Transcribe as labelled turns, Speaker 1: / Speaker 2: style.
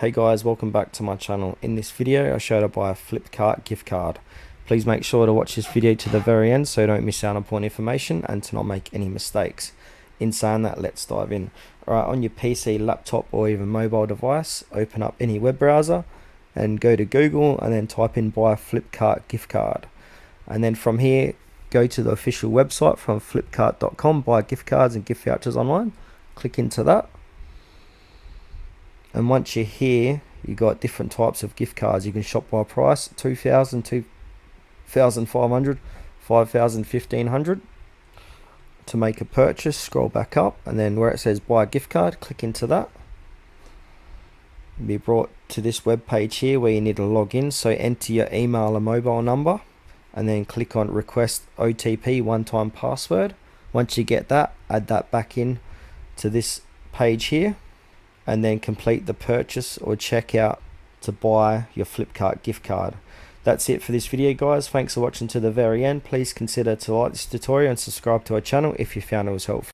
Speaker 1: Hey guys, welcome back to my channel. In this video I showed how to buy a Flipkart gift card. Please make sure to watch this video to the very end so you don't miss out on important information and to not make any mistakes. In saying that, let's dive in. Alright, on your PC, laptop or even mobile device, open up any web browser and go to Google and then type in buy a Flipkart gift card. And then from here, go to the official website from flipkart.com, buy gift cards and gift vouchers online. Click into that. And once you're here, you got different types of gift cards. You can shop by price, 2,000, 2,500, 5,000, 1,500. To make a purchase, scroll back up and then where it says buy a gift card, click into that. You'll be brought to this web page here where you need to log in. So enter your email and mobile number and then click on request OTP one-time password. Once you get that, add that back in to this page here, and then complete the purchase or checkout to buy your Flipkart gift card. That's it for this video, guys. Thanks for watching to the very end. Please consider to like this tutorial and subscribe to our channel if you found it was helpful.